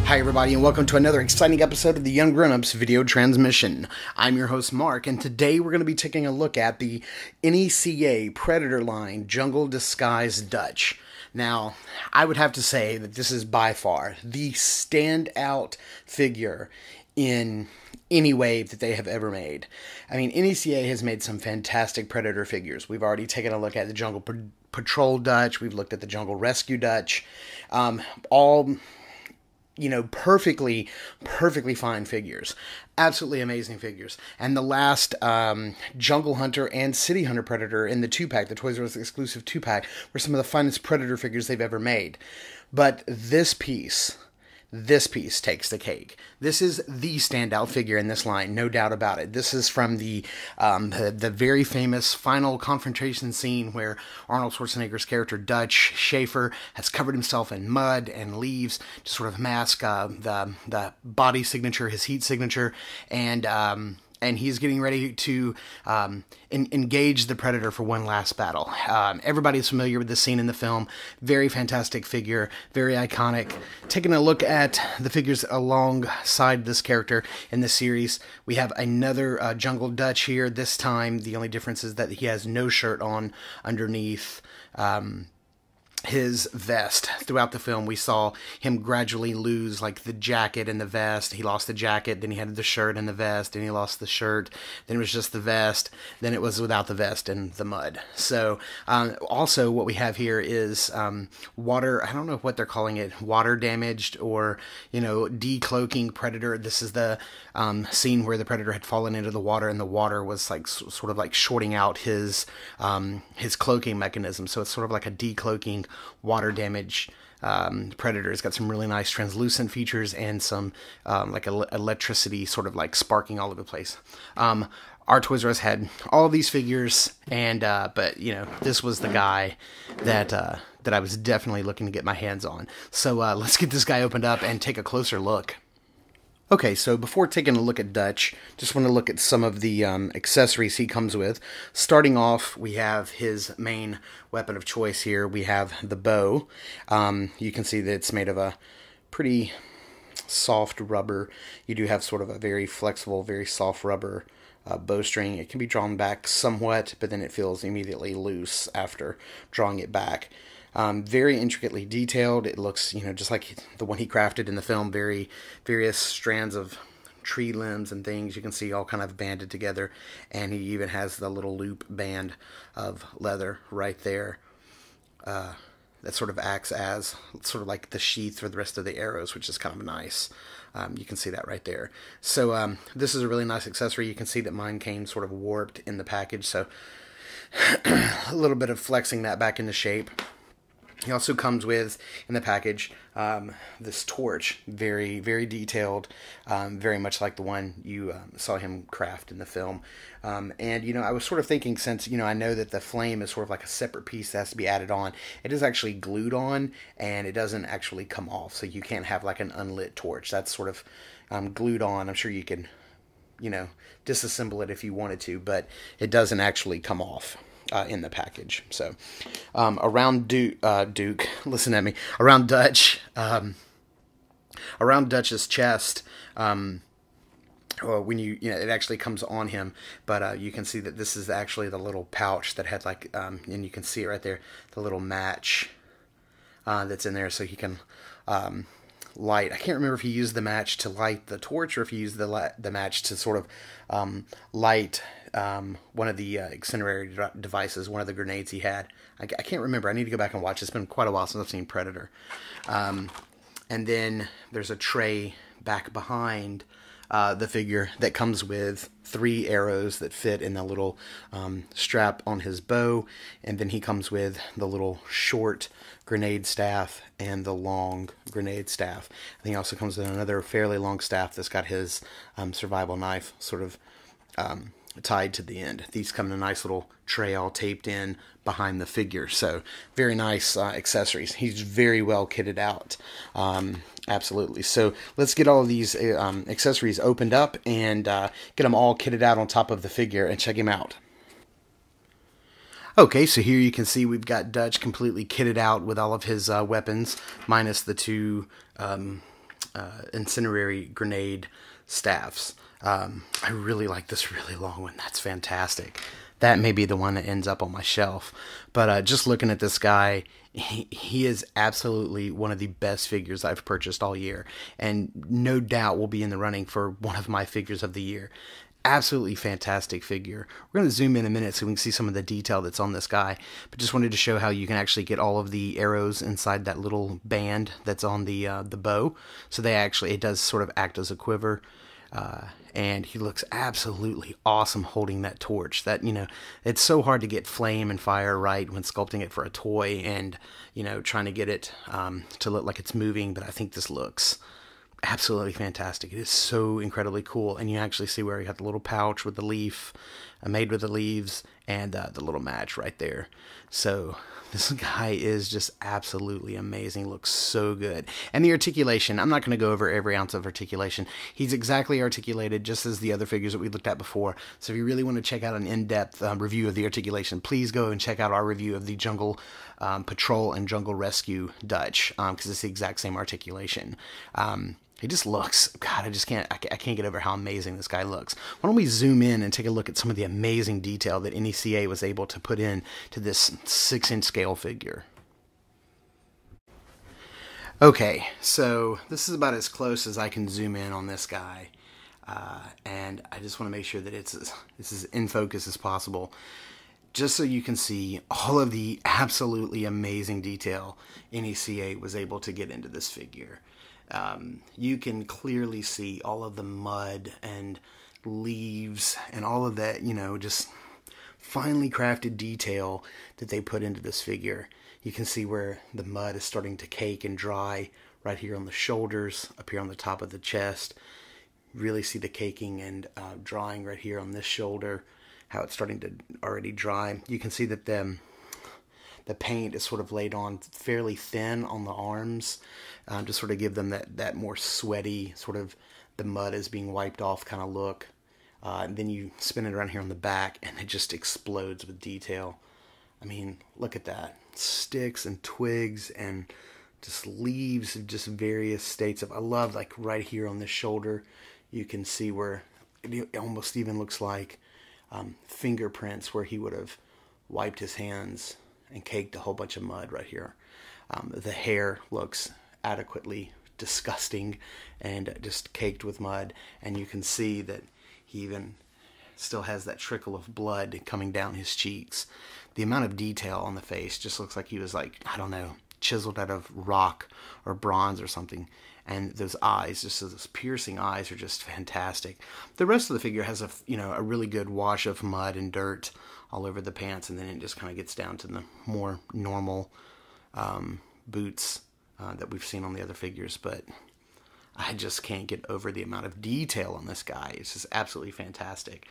Hi everybody, and welcome to another exciting episode of the Ungrownups video transmission. I'm your host Mark, and today we're going to be taking a look at the NECA Predator line Jungle Disguise Dutch. Now, I would have to say that this is by far the standout figure in any wave that they have ever made. I mean, NECA has made some fantastic Predator figures. We've already taken a look at the Jungle Patrol Dutch, we've looked at the Jungle Rescue Dutch, all, you know, perfectly fine figures. Absolutely amazing figures. And the last Jungle Hunter and City Hunter Predator in the 2-pack, the Toys R Us exclusive 2-pack, were some of the finest Predator figures they've ever made. But this piece takes the cake. This is the standout figure in this line, no doubt about it. This is from the very famous final confrontation scene where Arnold Schwarzenegger's character Dutch Schaefer has covered himself in mud and leaves to sort of mask the body signature, his heat signature, and he's getting ready to engage the Predator for one last battle. Everybody's familiar with this scene in the film. Very fantastic figure, very iconic. Taking a look at the figures alongside this character in this series, we have another Jungle Dutch here. This time, the only difference is that he has no shirt on underneath his vest. Throughout the film, we saw him gradually lose, like, the jacket and the vest. He lost the jacket, then he had the shirt and the vest, then he lost the shirt, then it was just the vest, then it was without the vest and the mud. So, also what we have here is water, I don't know what they're calling it, water damaged or, you know, decloaking Predator. This is the scene where the Predator had fallen into the water and the water was, like, sort of like shorting out his cloaking mechanism. So it's sort of like a decloaking water damage Predator. It's got some really nice translucent features and some like electricity sort of like sparking all over the place. Our Toys R Us had all these figures, and but you know, this was the guy that I was definitely looking to get my hands on. So let's get this guy opened up and take a closer look. Okay, so before taking a look at Dutch, just want to look at some of the accessories he comes with. Starting off, we have his main weapon of choice here. We have the bow. You can see that it's made of a pretty soft rubber. You do have sort of a very flexible, very soft rubber bowstring. It can be drawn back somewhat, but then it feels immediately loose after drawing it back. Very intricately detailed. It looks, you know, just like the one he crafted in the film. Various strands of tree limbs and things you can see all kind of banded together. And he even has the little loop band of leather right there. That sort of acts as sort of like the sheath for the rest of the arrows, which is kind of nice. You can see that right there. So this is a really nice accessory. You can see that mine came sort of warped in the package. So a little bit of flexing that back into shape. He also comes with, in the package, this torch, very detailed, very much like the one you saw him craft in the film. And, you know, I was sort of thinking, since, you know, I know that the flame is sort of like a separate piece that has to be added on, it is actually glued on, and it doesn't actually come off, so you can't have like an unlit torch. That's sort of glued on. I'm sure you can, you know, disassemble it if you wanted to, but it doesn't actually come off in the package. So around Duke, listen at me, around Dutch, around Dutch's chest, or when you know, it actually comes on him, but you can see that this is actually the little pouch that had like, and you can see it right there, the little match that's in there, so he can light. I can't remember if he used the match to light the torch or if he used the match to sort of light one of the incendiary devices, one of the grenades he had. I can't remember. I need to go back and watch. It's been quite a while since I've seen Predator. And then there's a tray back behind the figure that comes with 3 arrows that fit in the little strap on his bow, and then he comes with the little short grenade staff and the long grenade staff. I think he also comes with another fairly long staff that's got his survival knife sort of tied to the end. These come in a nice little tray all taped in behind the figure. So very nice accessories. He's very well kitted out. Absolutely. So let's get all of these accessories opened up and get them all kitted out on top of the figure and check him out. Okay, so here you can see we've got Dutch completely kitted out with all of his weapons, minus the 2 incendiary grenade staffs. I really like this really long one. That's fantastic. That may be the one that ends up on my shelf. But just looking at this guy, he is absolutely one of the best figures I've purchased all year, and no doubt will be in the running for one of my figures of the year. Absolutely fantastic figure. We're going to zoom in a minute so we can see some of the detail that's on this guy, but just wanted to show how you can actually get all of the arrows inside that little band that's on the bow. So it does sort of act as a quiver. And he looks absolutely awesome holding that torch. That, it's so hard to get flame and fire right when sculpting it for a toy and, trying to get it to look like it's moving. But I think this looks absolutely fantastic. It is so incredibly cool. And you actually see where he got the little pouch with the leaf, made with the leaves, and the little match right there. So this guy is just absolutely amazing. Looks so good. And the articulation, I'm not going to go over every ounce of articulation. He's exactly articulated just as the other figures that we looked at before. So if you really want to check out an in-depth review of the articulation, please go and check out our review of the Jungle Patrol and Jungle Rescue Dutch, because it's the exact same articulation. He just looks, God, I can't get over how amazing this guy looks. Why don't we zoom in and take a look at some of the amazing detail that NECA was able to put in to this 6-inch scale figure. Okay, so this is about as close as I can zoom in on this guy. And I just want to make sure that it's as in focus as possible, just so you can see all of the absolutely amazing detail NECA was able to get into this figure. You can clearly see all of the mud and leaves and all of that, just finely crafted detail that they put into this figure. You can see where the mud is starting to cake and dry right here on the shoulders, up here on the top of the chest. Really see the caking and drying right here on this shoulder, how it's starting to already dry. You can see that the paint is sort of laid on fairly thin on the arms, to sort of give them that more sweaty, sort of the mud is being wiped off kind of look. And then you spin it around here on the back and it just explodes with detail. I mean, look at that. Sticks and twigs and just leaves of just various states of, I love like right here on this shoulder, you can see where it almost even looks like fingerprints where he would have wiped his hands and caked a whole bunch of mud right here. The hair looks adequately disgusting and just caked with mud, and you can see that he even still has that trickle of blood coming down his cheeks. The amount of detail on the face just looks like he was, like, I don't know, chiseled out of rock or bronze or something. And those eyes, just those piercing eyes, are just fantastic. The rest of the figure has a really good wash of mud and dirt all over the pants, and then it just kind of gets down to the more normal boots that we've seen on the other figures. But I just can't get over the amount of detail on this guy. It's just absolutely fantastic.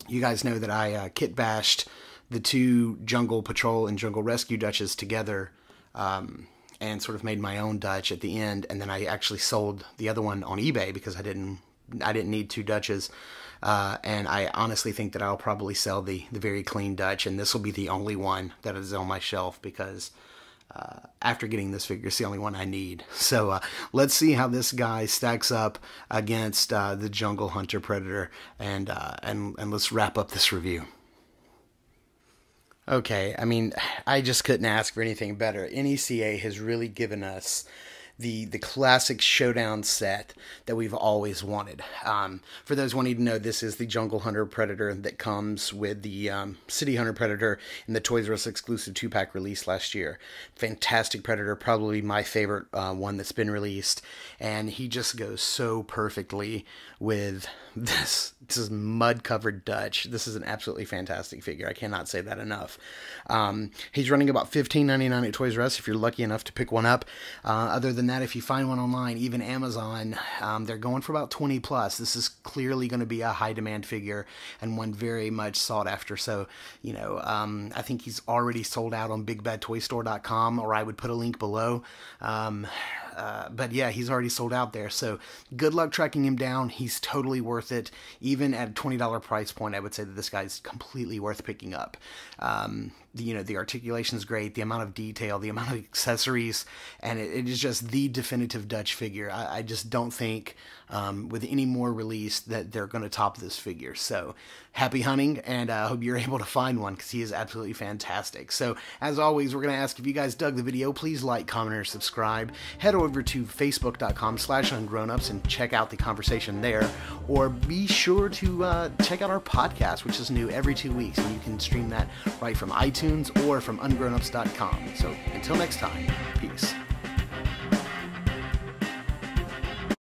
You guys know that I kit bashed the two Jungle Patrol and Jungle Rescue Dutches together, and sort of made my own Dutch at the end, and then I actually sold the other one on eBay because I didn't need two Dutches, and I honestly think that I'll probably sell the very clean Dutch, and this will be the only one that is on my shelf because after getting this figure, it's the only one I need. So let's see how this guy stacks up against the Jungle Hunter Predator, and let's wrap up this review. Okay, I mean, I just couldn't ask for anything better. NECA has really given us the classic showdown set that we've always wanted. For those wanting to know, this is the Jungle Hunter Predator that comes with the City Hunter Predator in the Toys R Us exclusive 2-pack release last year. Fantastic Predator, probably my favorite one that's been released, and he just goes so perfectly with this mud-covered Dutch. This is an absolutely fantastic figure. I cannot say that enough. He's running about $15.99 at Toys R Us if you're lucky enough to pick one up. Other than that, if you find one online, even Amazon, they're going for about 20 plus. This is clearly going to be a high demand figure and one very much sought after. So, I think he's already sold out on BigBadToyStore.com, or I would put a link below. But yeah, he's already sold out there. So good luck tracking him down. He's totally worth it. Even at a $20 price point, I would say that this guy's completely worth picking up. The articulation is great, the amount of detail, the amount of accessories, and it is just the definitive Dutch figure. I just don't think with any more release that they're going to top this figure. So happy hunting, and I hope you're able to find one because he is absolutely fantastic. So as always, we're going to ask if you guys dug the video, please like, comment, or subscribe. Head over to facebook.com/ungrownups and check out the conversation there, or be sure to check out our podcast, which is new every 2 weeks, and you can stream that right from iTunes or from ungrownups.com. So until next time, peace.